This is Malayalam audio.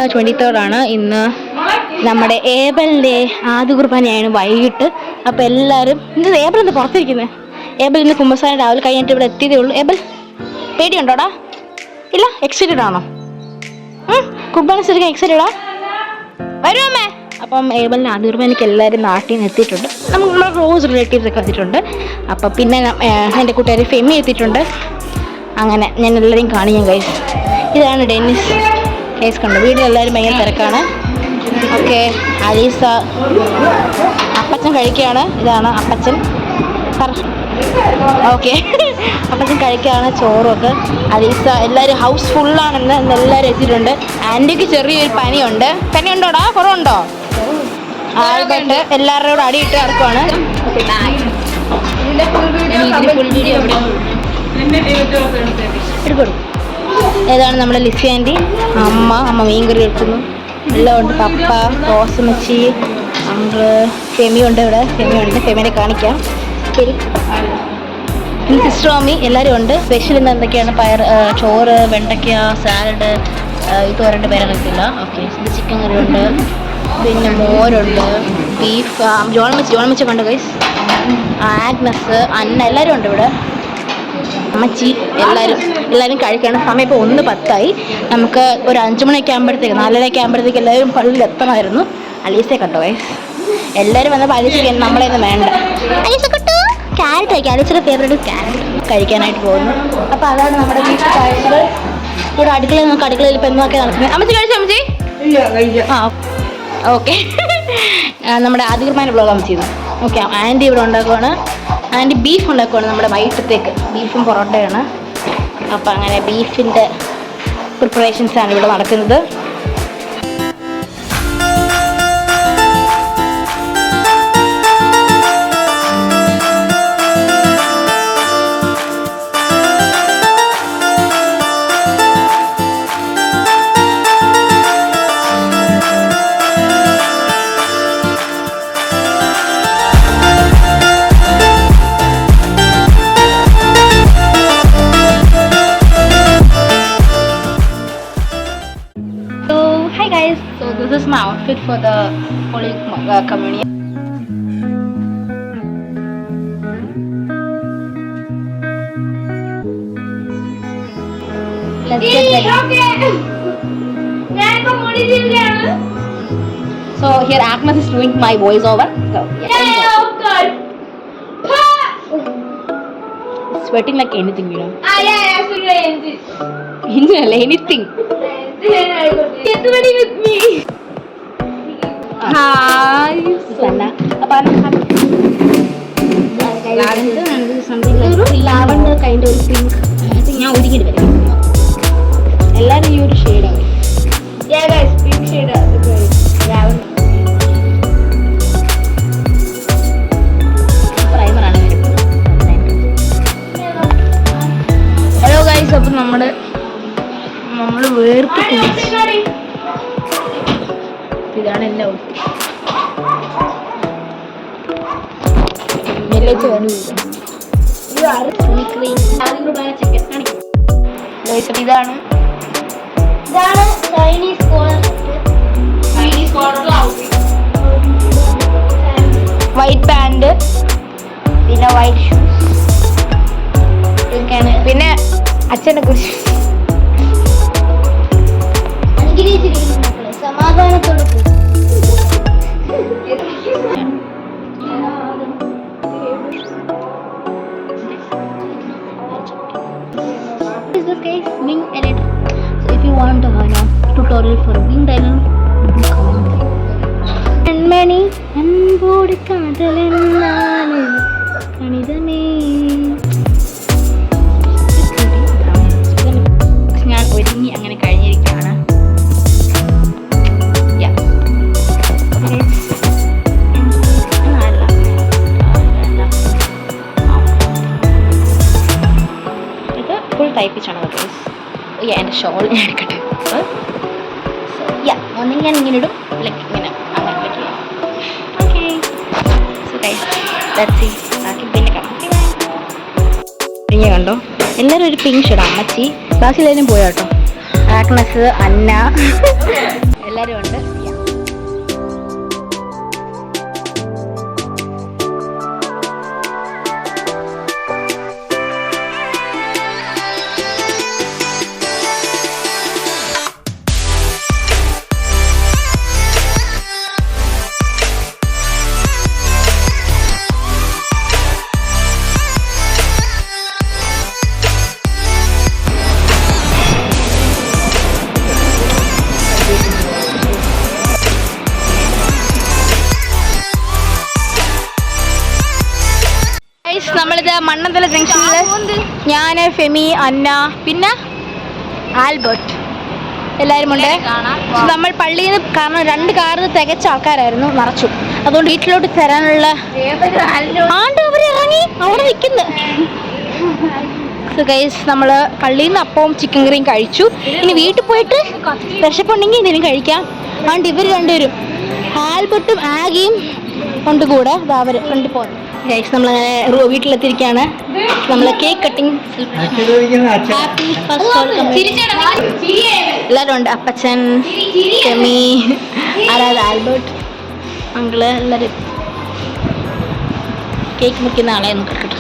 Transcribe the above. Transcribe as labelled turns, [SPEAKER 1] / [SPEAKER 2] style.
[SPEAKER 1] 23rd ആണ് ഇന്ന്. നമ്മുടെ ഏബലിൻ്റെ ആദ്യ കുർബാനയാണ് വൈകിട്ട്. അപ്പോൾ എല്ലാവരും ഇന്ന് ഏബൽ എന്താ പുറത്തിരിക്കുന്നത്? ഏബൽ ഇന്ന് കുമ്പസാരം രാവിലെ കഴിഞ്ഞിട്ട് ഇവിടെ എത്തിയതേ ഉള്ളൂ. ഏബൽ പേടിയുണ്ടോടാ? ഇല്ല, എക്സൈറ്റഡ് ആണോ? കുർബാന ശരിക്കും എക്സൈറ്റഡാ? വരുമേ. അപ്പം ഏബലിന് ആദ്യ കുർബാനയ്ക്ക് എല്ലാവരും നാട്ടിൽ നിന്ന് എത്തിയിട്ടുണ്ട്. നമ്മുടെ റോസ് റിലേറ്റീവ്സ് ഒക്കെ എത്തിയിട്ടുണ്ട്. അപ്പം പിന്നെ എൻ്റെ കൂട്ടുകാർ ഫെമി എത്തിയിട്ടുണ്ട്. അങ്ങനെ ഞാൻ എല്ലാവരെയും കാണിക്കാൻ കഴിയും. ഇതാണ് ഡെന്നിസ് കേസ് കണ്ടു. വീട്ടിലെല്ലാവരും ഭയങ്കര തിരക്കാണ്. ഓക്കെ, അലീസ അപ്പച്ചൻ കഴിക്കുകയാണ്. ഇതാണ് അപ്പച്ചൻ. ഓക്കെ, അപ്പച്ചൻ കഴിക്കുകയാണ് ചോറുമൊക്കെ. അലീസ എല്ലാവരും ഹൗസ് ഫുള്ളാണെന്ന് എല്ലാവരും എത്തിയിട്ടുണ്ട്. ആൻറ്റിക്ക് ചെറിയൊരു പനിയുണ്ട്. പനിയുണ്ടോടാ? കുറവുണ്ടോ? ആൽബർട്ട് എല്ലാവരുടെ കൂടെ അടിയിട്ട് ഇറക്കുവാണ്. എടുക്കും. ഏതാണ് നമ്മുടെ ലിസി ആൻറ്റി. അമ്മ മീൻകറി എടുക്കുന്നു. എല്ലാം ഉണ്ട്. പപ്പ, റോസമ്മച്ചി, അങ്കിള്, ഫെമിയുണ്ട്. ഇവിടെ ഫെമിയുണ്ട്. ഫെമിനെ കാണിക്കാം. ശരി, സിസ്റ്റർ മമ്മി എല്ലാവരും ഉണ്ട്. സ്പെഷ്യൽ ഇന്ന് എന്തൊക്കെയാണ്? ചോറ്, വെണ്ടയ്ക്ക, സാലഡ്, ഇത് വരേണ്ട പേരറിയത്തില്ല. ഓക്കെ, ഇത് ചിക്കൻ കറി ഉണ്ട്. പിന്നെ മോരുണ്ട്, ബീഫ്. ജോൺമച്ചി കണ്ടു ഗൈസ്. ആഗ്നസ്, അന്ന എല്ലാവരും ഉണ്ട് ഇവിടെ. അമ്മച്ചി എല്ലാവരും കഴിക്കണം. സമയം ഇപ്പോൾ 1:10. നമുക്ക് ഒരു 5 മണിയൊക്കെ ആകുമ്പോഴത്തേക്ക് 4:30 ആകുമ്പോഴത്തേക്ക് എല്ലാവരും പള്ളിയിൽ എത്തണമായിരുന്നു. അലീസയെ കണ്ടോ ഗൈസ്? എല്ലാവരും വന്നപ്പോൾ അലീസയ്ക്ക് നമ്മളെയൊന്നും വേണ്ട. അലീസ കിട്ടു ക്യാരറ്റ് കഴിക്കും. അലീസയുടെ ഫേവറേറ്റ് ക്യാരറ്റ് കഴിക്കാനായിട്ട് പോകുന്നു. അപ്പോൾ അതാണ് നമ്മുടെ വീട്ടിൽ കാഴ്ചകൾ. ഇവിടെ അടുക്കളയിൽ ഇപ്പോൾ എന്തൊക്കെ നടക്കുന്നത്? അമ്മച്ചി കഴിച്ചോ? അമ്മച്ചി ആ ഓക്കെ. നമ്മുടെ ആദ്യകുർബാന ബ്ലോഗ് അമ്മ ചെയ്തു. ഓക്കെ, ആൻറ്റി ഇവിടെ ഉണ്ടാക്കുവാണ്. ആൻറ്റി ബീഫ് ഉണ്ടാക്കുവാണ് നമ്മുടെ വൈകിട്ടത്തേക്ക്. ബീഫും പൊറോട്ടയാണ്. അപ്പം അങ്ങനെ ബീഫിൻ്റെ പ്രിപ്പറേഷൻസാണ് ഇവിടെ നടക്കുന്നത്. So this is my outfit for the Holy Communion. Let's get ready. So here Agnes is doing my voice over. So sweating like anything, you know.
[SPEAKER 2] Yeah, sweating like
[SPEAKER 1] anything.
[SPEAKER 2] Get ready with me. Hi,
[SPEAKER 1] Susanna. Lavender and something like lavender kind of pink. I think now we get it. Ella you shade out.
[SPEAKER 2] Yeah guys, pink shade lavender.
[SPEAKER 1] Primer ആണ്. Hello guys, അപ്പോൾ നമ്മൾ വേർപ്പ് ഇതാണ് എൻ്റെ ഔട്ട്ഫിറ്റ്. ഇതാണ് വൈറ്റ് പാൻറ്, പിന്നെ വൈറ്റ് ഷൂസ്, ഇതൊക്കെയാണ്. പിന്നെ അച്ഛനെ കുറിച്ച് സമാധാനത്തോടെ wing edit. So if you want a tutorial for wing edit, comment. And many and കാതലെന്നാണ് കണിതമേ. ഞാൻ ഒരുങ്ങി അങ്ങനെ കഴിഞ്ഞിരിക്കുകയാണ്. ഫുൾ ടൈപ്പിച്ചാണ് ഗൈസ്. എൻ്റെ ഷോൾ ഞാൻ എടുക്കട്ടെ. സോ ഒന്നെങ്കിൽ ഞാൻ ഇങ്ങനെ ഇടും, ലൈക്ക് ഇങ്ങനെ അങ്ങനെ പറ്റി. Okay, so guys let's see. ബാക്കി പിന്നെ കാണാം. കണ്ടോ എല്ലാവരും ഒരു പിങ്ക് ഷെയ്ഡ്. അമ്മച്ചി ബാക്കി എല്ലാവരും പോയാട്ടോ. ആഗ്നസ്, അന്ന, മണ്ണന്തല ജംഗ്ഷനിൽ ഞാൻ, ഫെമി, അന്ന, പിന്നെ ആൽബർട്ട് എല്ലാവരും ഉണ്ട്. നമ്മൾ പള്ളിയിൽ നിന്ന് കാരണം 2 കാറിന് തികച്ച ആൾക്കാരായിരുന്നു, നിറച്ചു. അതുകൊണ്ട് വീട്ടിലോട്ട് തരാനുള്ള ആണ്ട് അവർ ഇറങ്ങി അവിടെ നിൽക്കുന്നു. ഗൈസ്, നമ്മൾ പള്ളിയിൽ നിന്ന് അപ്പവും ചിക്കൻ കറിയും കഴിച്ചു. ഇനി വീട്ടിൽ പോയിട്ട് വിശപ്പുണ്ടെങ്കിൽ എന്തെങ്കിലും കഴിക്കാം. അതുകൊണ്ട് ഇവർ രണ്ടുപേരും ആൽബർട്ടും ആഗിയും കൊണ്ട് കൂടെ അവർ ഫ്രണ്ടിൽ പോകുന്നു. ഗൈസ്, നമ്മളങ്ങനെ വീട്ടിലെത്തിയിരിക്കുകയാണ്. നമ്മൾ കേക്ക് കട്ടിങ് എല്ലാവരും ഉണ്ട്. അപ്പച്ചൻ, കെമി, ആരാധ, ആൽബർട്ട്, അങ്കിള് എല്ലാവരും കേക്ക് മുറിക്കുന്ന ആളെ ഒന്ന് കേട്ടോ.